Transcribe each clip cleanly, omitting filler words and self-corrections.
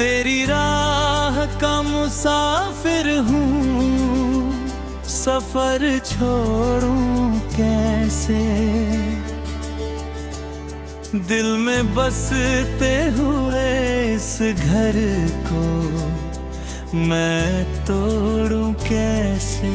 तेरी राह का मुसाफिर हूँ, सफर छोड़ूं कैसे। दिल में बसते हुए इस घर को मैं तोड़ूं कैसे।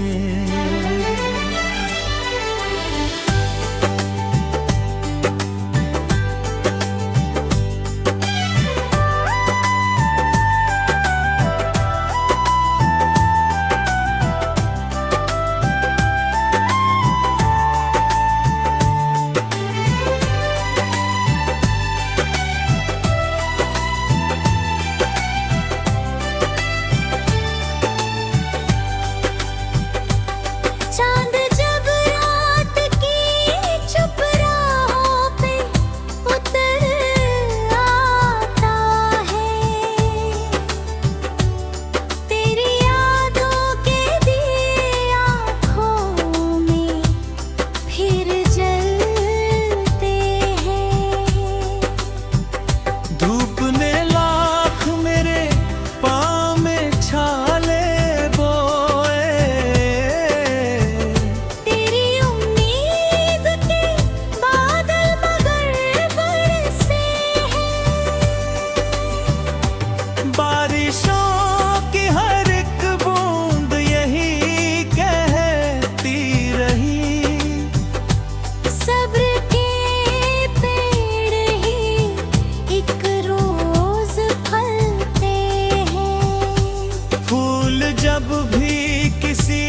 जब भी किसी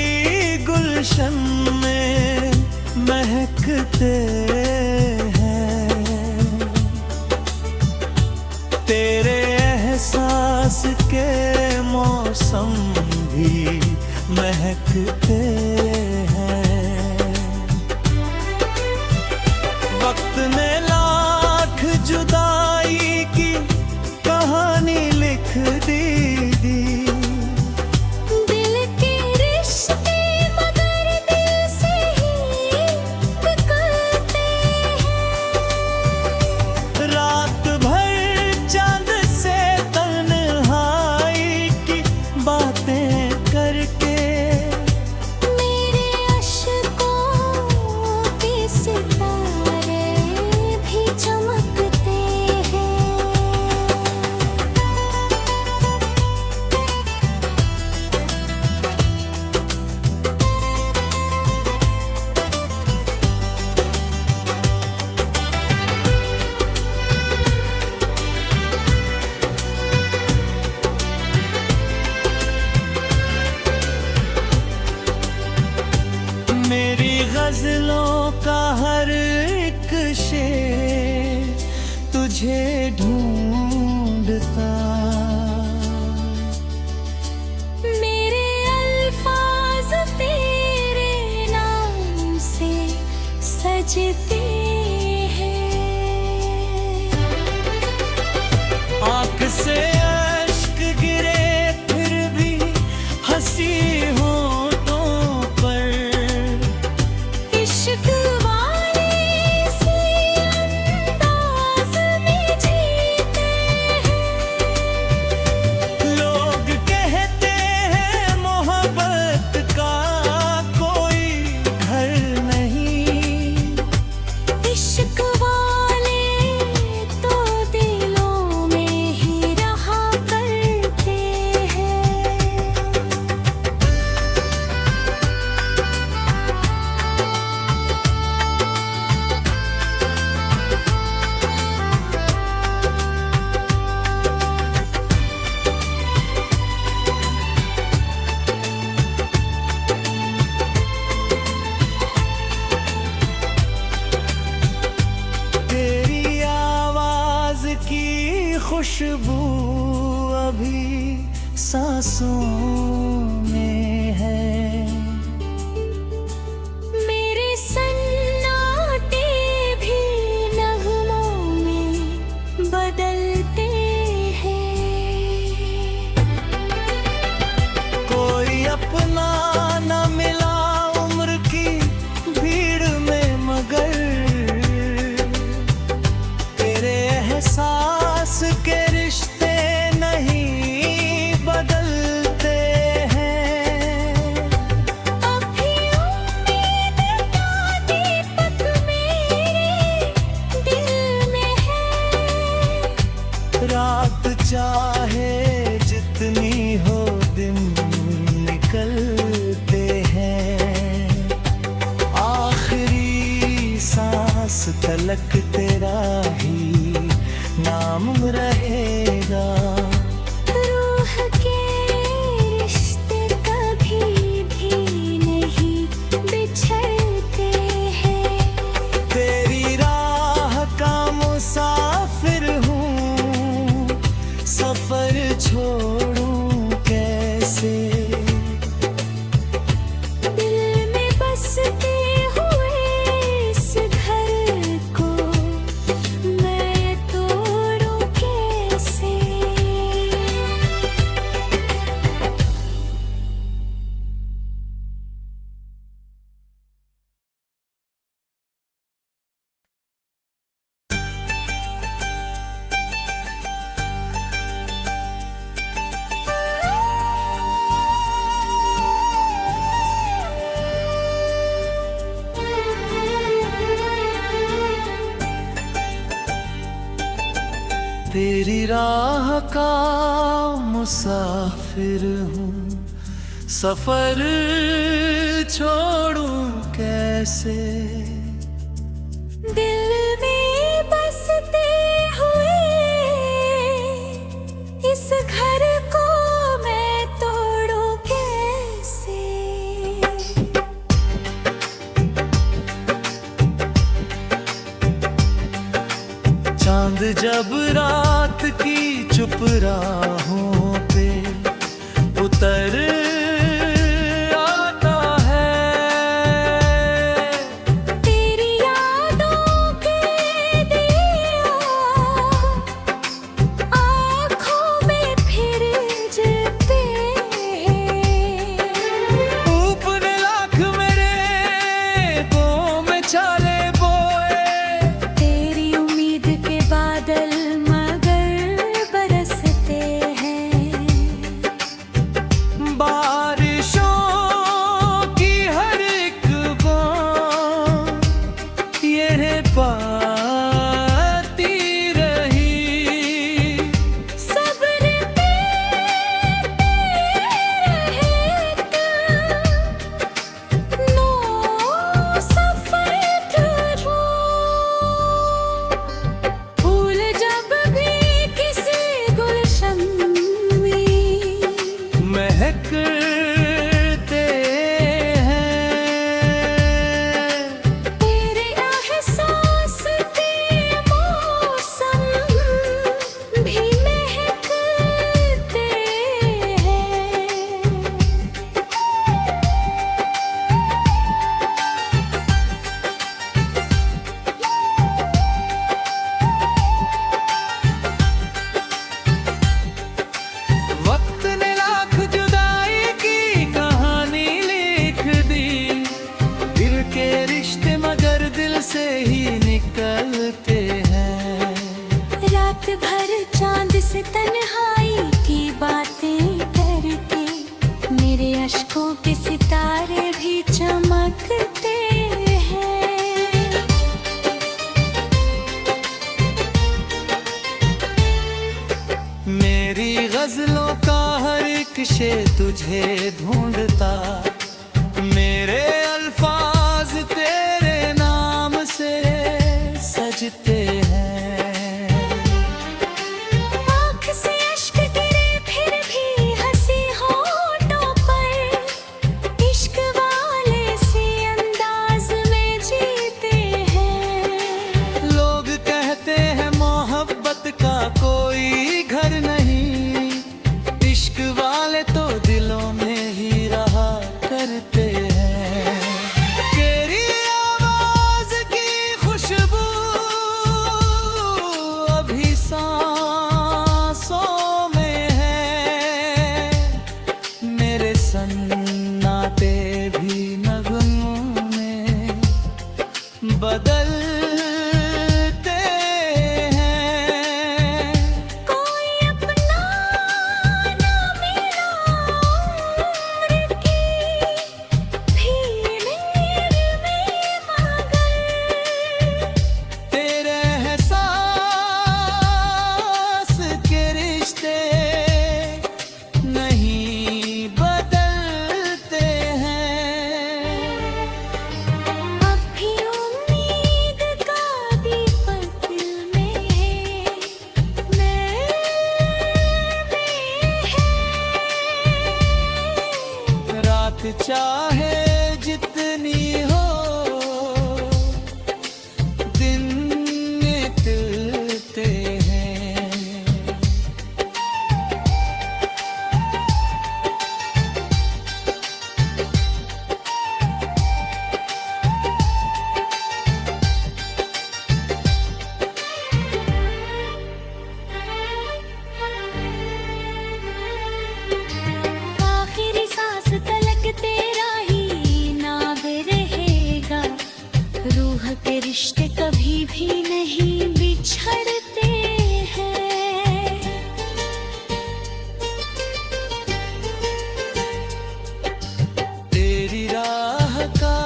गुलशन में महकते हैं, तेरे एहसास के मौसम भी महकते हैं। वक्त ने लाख जुदाई की कहानी लिख दी। गज़लों का हर एक शेर तुझे ढूंढता, मेरे अल्फाज तेरे नाम से सजते हैं। आँख से अश्क गिरे फिर भी हंसी खुशबू अभी सांसों में है। मेरे सन्नाटे भी नगमों में बदलते हैं। कोई अपना न मिला उम्र की भीड़ में, मगर तेरे एहसास के रिश्ते झलक तेरा ही नाम रहेगा। रूह के रिश्ते कभी भी नहीं बिछड़ते हैं। तेरी राह का मुसाफिर हूँ, सफर छोड़ूं कैसे। दिल में बसते हुए इस घर को मैं तोड़ूं कैसे। तेरी राह का मुसाफिर हूँ, सफर छोड़ूं कैसे। दिल में बसते हुए इस घर को मैं तोड़ूं कैसे। चांद जब रात की चुप राहों पे उतर आता है, तेरी यादों के दिया आँखों में फिर जलते हैं। ऊपर लाख मेरे बो में चाले बोए, तेरी उम्मीद के बादल मगर बरसते हैं। बारिशों की हर एक बूंद ये पाती रही। सब्र पे रहे नो सफर करूं। फूल जब भी किसी गुलशन में महकते हैं, तेरे एहसास के मौसम भी महकते हैं। वक्त ने लाख जुदाई की कहानी लिख दी। दिल के रिश्ते मगर दिल से ही निकलते हैं। रात भर चांद से तन्हाई की बातें करके मेरे अश्कों के सितारे भी चमकते हैं। मेरी गजलों का हर एक शेर तुझे ढूंढता, मेरे अल्फाज तेरे नाम से सजते हैं। आँख से अश्क गिरे फिर भी हंसी होठों पर इश्क वाले से अंदाज में जीते हैं। लोग कहते हैं मोहब्बत का कोई घर नहीं, इश्क वाले तो दिलों में ही रहा करते हैं। तेरी आवाज की खुशबू अभी सांसों में है, मेरे सन्नाटे भी नगमों में बदलते हैं। कोई अपना ना मिला उम्र की भीड़ में मगर तेरे एहसास के रिश्ते नहीं बदलते धड़क चाहे जितनी हो, दिन निकलते हैं। आखिरी सांस तलक तेरा ही नाम रहेगा। रूह के रिश्ते कभी भी नहीं बिछड़ते हैं। तेरी राह का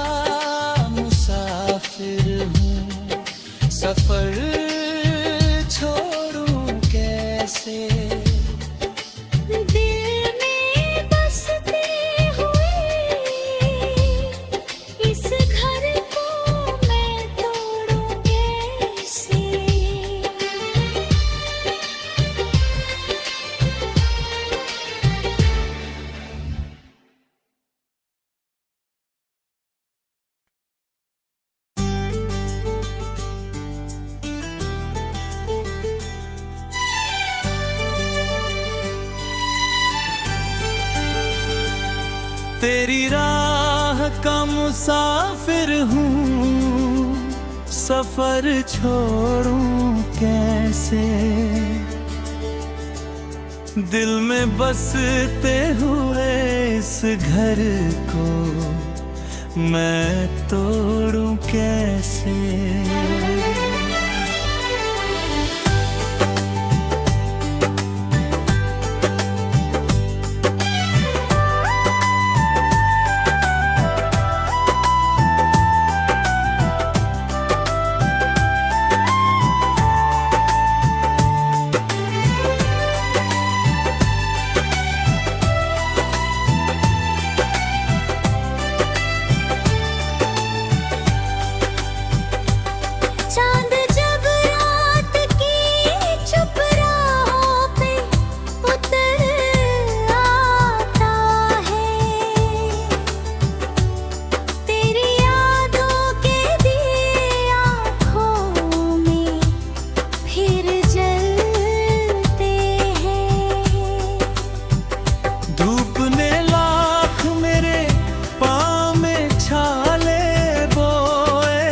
मुसाफिर हूँ, सफर छोड़ूं कैसे। दिल में बसते हुए इस घर को मैं तोड़ूं कैसे। तेरी राह का मुसाफिर हूँ, सफर छोड़ूं कैसे। दिल में बसते हुए इस घर को मैं तोड़ूं कैसे। चांद जब रात की चुप राहों पे उतर आता है, तेरी यादों के दिए आँखों में फिर जलते हैं। धूप ने लाख मेरे पाँव में छाले बोए,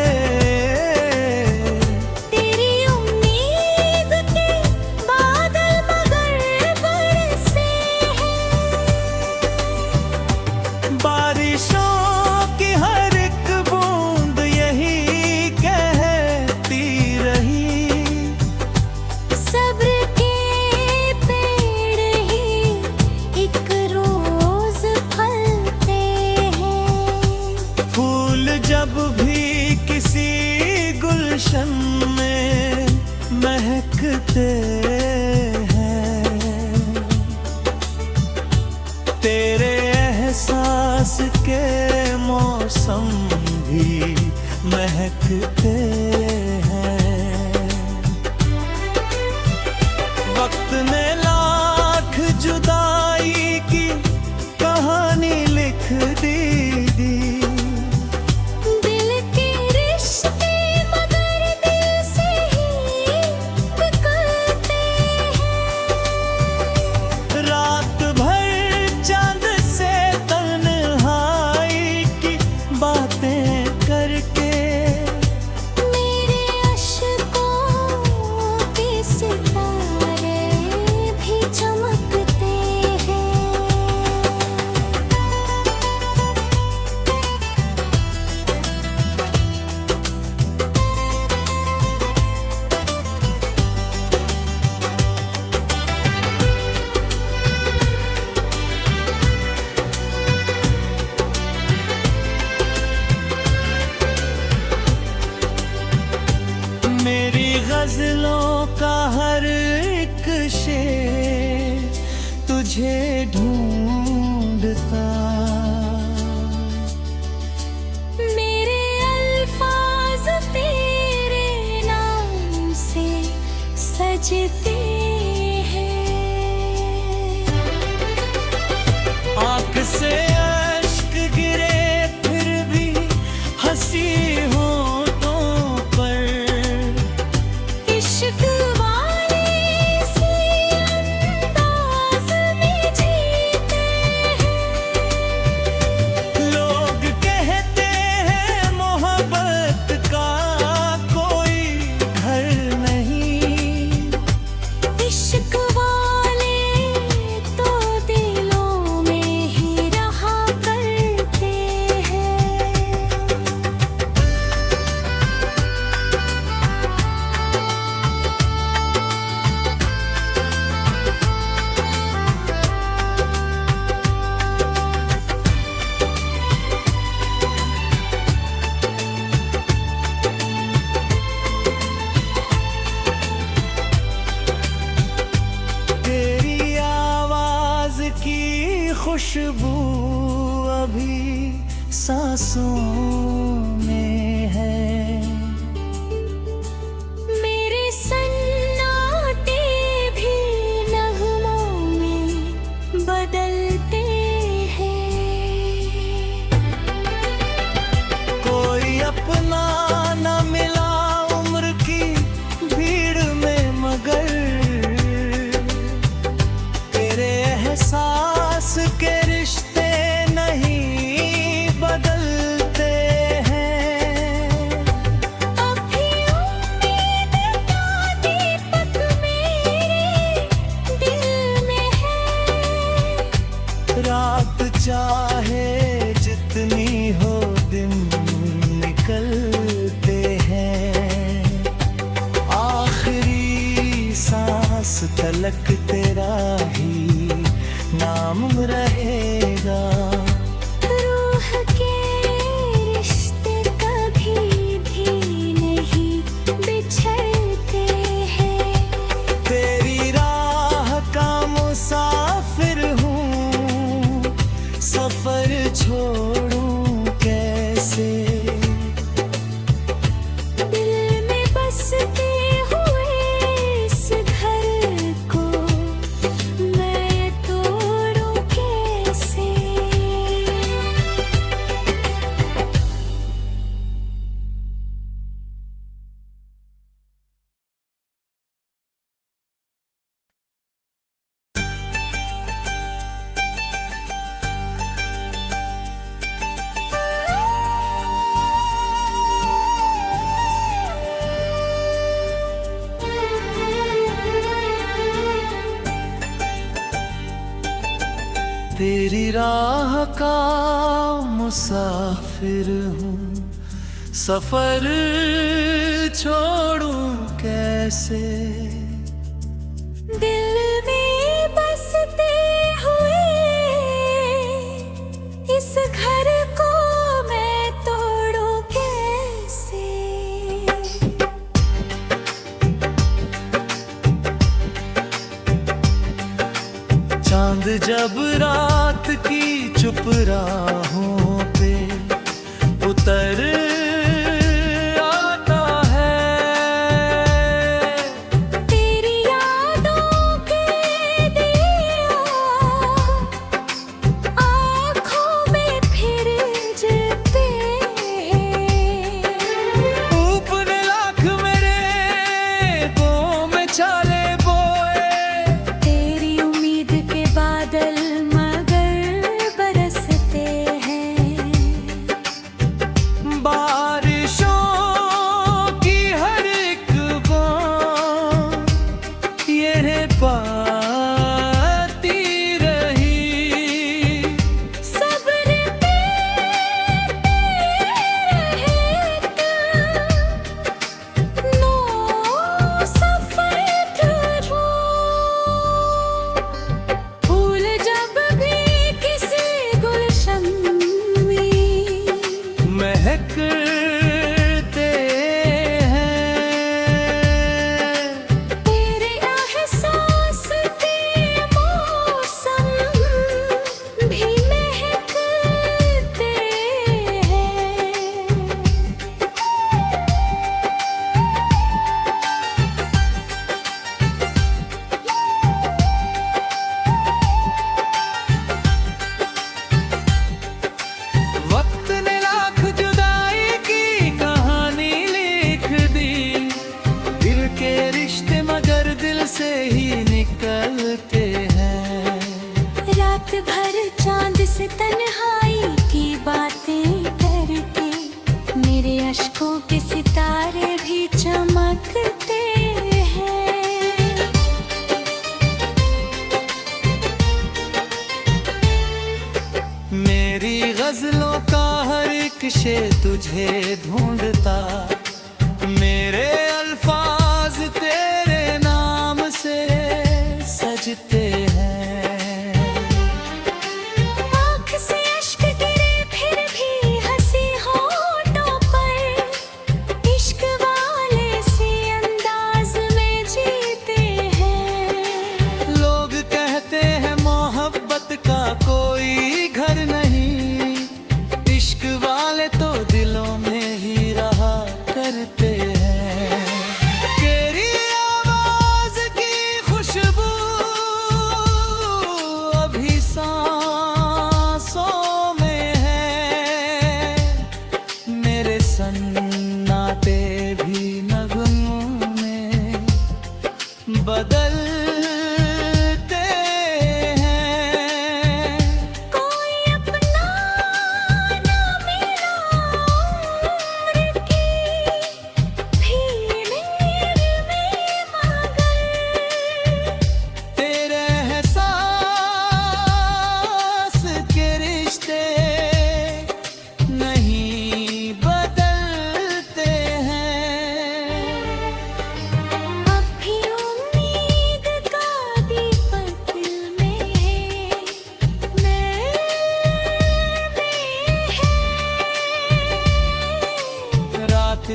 तेरी उम्मीद के बादल मगर बरसे हैं। बारिशों की हर एक बूंद यही कहती रही। सब्र के पेड़ ही एक रोज फलते हैं। फूल जब भी किसी गुलशन में महकते हैं, तेरे एहसास के मौसम भी महकते हैं। वक्त ने लाख जुदाई की कहानी लिख दी। दिल के रिश्ते मगर दिल से ही निकलते हैं। रात भर चांद से तन्हाई की बातें करके, मेरे अश्कों के सितारे भी चमकते हैं। मेरी गजलों का हर एक शेर तुझे ढूंढता। मेरे अल्फाज तेरे नाम से सजते हैं। आँख से अश्क सांसों में है। मेरे सन्नाटे भी नगमों में बदलते हैं। कोई अपना न मिला उम्र की भीड़ में, मगर तेरे एहसास के रिश्ते नहीं बदलते हैं। अभी उम्मीद का दीपक मेरे दिल में है। रात चाहे जितनी हो, दिन निकलते हैं। आखिरी सांस तलक तेरा ही नाम रहेगा। रूह के रिश्ते कभी भी नहीं बिछड़ते हैं। तेरी राह का मुसाफिर हूँ, सफर छोड़ूं कैसे। दिल में बसते हुए इस घर को मैं तोड़ूं कैसे। तेरी राह का मुसाफिर हूँ, सफर छोड़ूं कैसे। दिल में बसते हुए इस घर को मैं तोड़ूं कैसे। चांद जब रात की चुप राहों पे उतर आता है। तेरी यादों के दिया आँखों में फिर जलते हैं। ऊपर लाख मेरे बो में चाले बोए। तेरी उम्मीद के बादल मगर बरसते हैं। बारिशों की हर एक बूंद ये पाती रही। सब्र पे नो सफर करूं। फूल जब भी किसी गुलशन में महकते हैं। तेरे एहसास के मौसम भी महकते हैं। वक्त ने लाख जुदाई की कहानी लिख दी। दिल के रिश्ते मगर दिल से ही निकलते हैं। रात भर चांद से तन्हाई की बातें करके मेरे अश्कों के सितारे भी चमकते हैं। मेरी गजलों का हर एक शेर तुझे ढूंढता। मेरे अल्फाज तेरे नाम से सजते हैं। आँख से अश्क गिरे फिर भी हंसी होठों पर इश्क वाले से अंदाज में जीते हैं। लोग कहते हैं मोहब्बत का कोई घर नहीं। इश्क वाले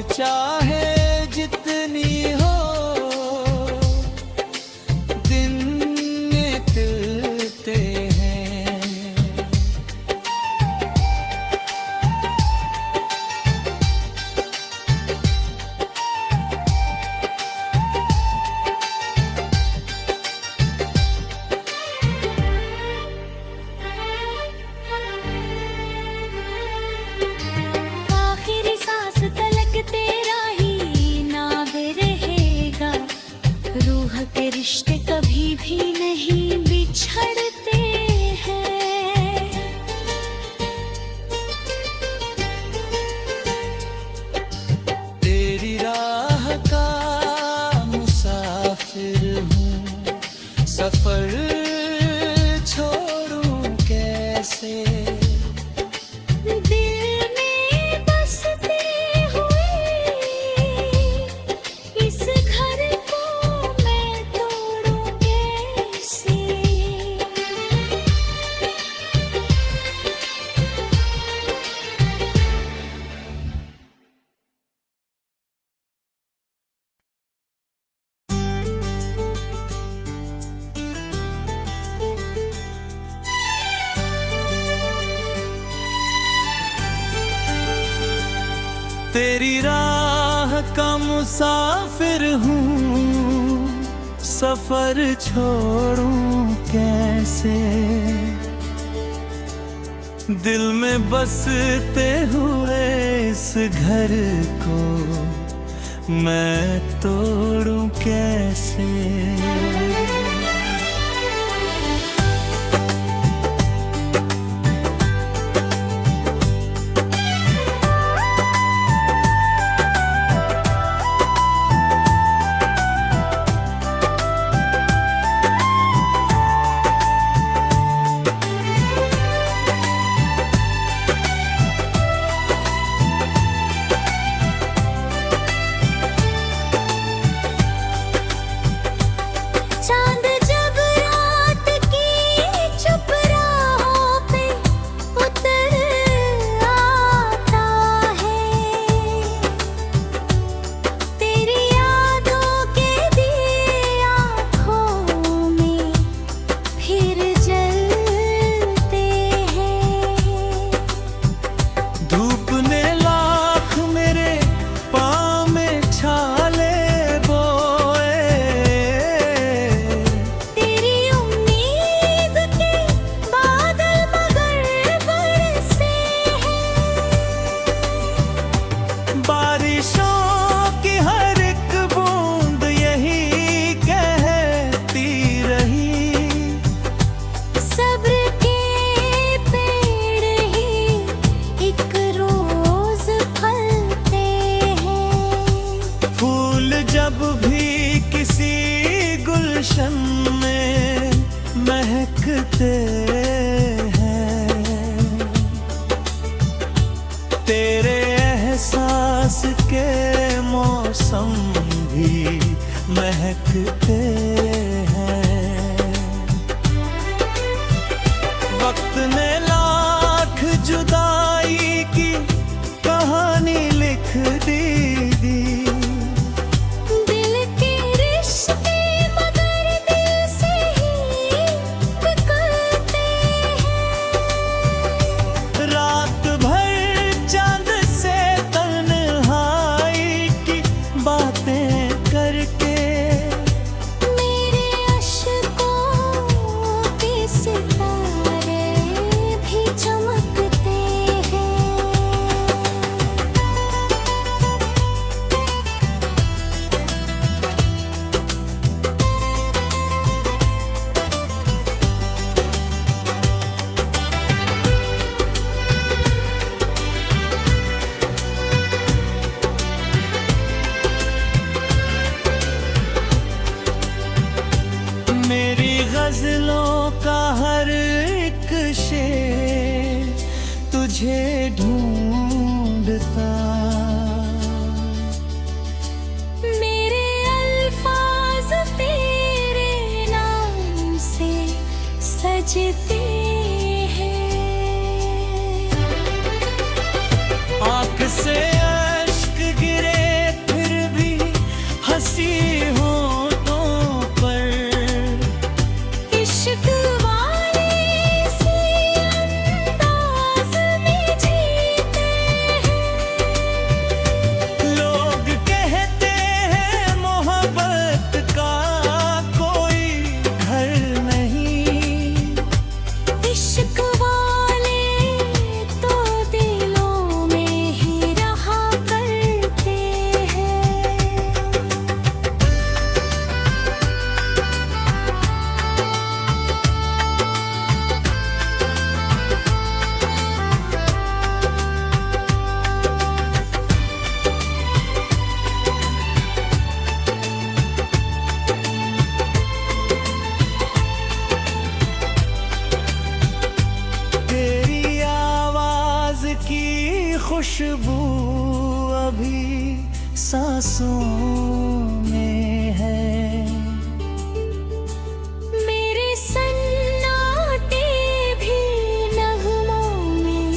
चाहे जितनी हो दिन निकलते हैं। आखिरी सांस तलक तेरा ही नाम रहेगा। रूह के रिश्ते कभी भी नहीं बिछड़ते हैं। तेरी राह का मुसाफिर हूँ, सफर छोड़ूं कैसे। दिल में बसते हुए इस घर को मैं तोड़ूं कैसे। तेरी राह का मुसाफिर हूँ, सफर छोड़ूं कैसे। दिल में बसते हुए इस घर को मैं तोड़ूं कैसे। चांद जब रात की चुप राहों पे उतर आता है। तेरी यादों के दिए आँखों में फिर जलते हैं। धूप ने लाख मेरे पाँव में छाले बोए। तेरी उम्मीद के बादल मगर बरसे हैं। बारिशों की हर एक बूंद यही कहती रही। सब्र के पेड़ ही एक रोज फलते हैं। फूल जब भी किसी गुलशन में महकते हैं, तेरे एहसास के मौसम भी महकते हैं। वक्त ने लाख जुदाई की कहानी लिख दी। दिल के रिश्ते मगर दिल से ही निकलते हैं। रात भर चांद से तन्हाई की बातें करके मेरे अश्कों के सितारे भी चमकते हैं। मेरी गजलों का हर एक शेर तुझे ढूंढता। मेरे अल्फाज तेरे नाम से सजते हैं। आँख से अश्क गिरे खुशबू अभी सांसों में है। मेरे सन्नाटे भी नगमों में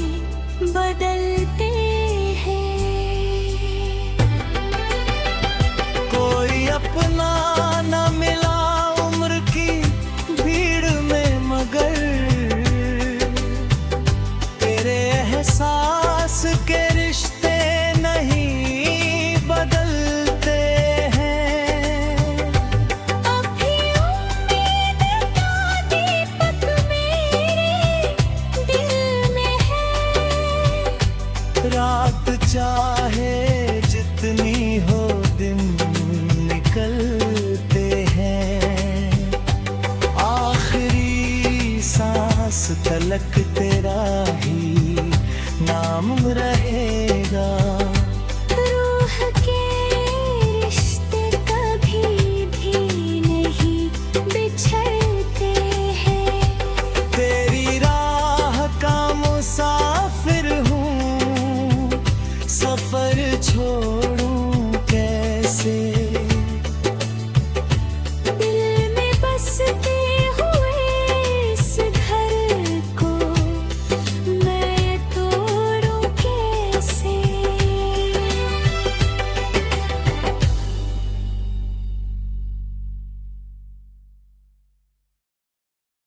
बदलते हैं। कोई अपना न मिला उम्र की भीड़ में, मगर तेरे एहसास के रिश्ते नहीं बदलते हैं। अब भी उम्मीद का दीपक मेरे दिल में है। रात चाहे जितनी हो, दिन निकलते हैं। आखिरी सांस तलक तेरा ही नाम रहेगा। रूह के रिश्ते कभी भी नहीं बिछड़ते हैं। तेरी राह का मुसाफिर हूँ, सफर छोड़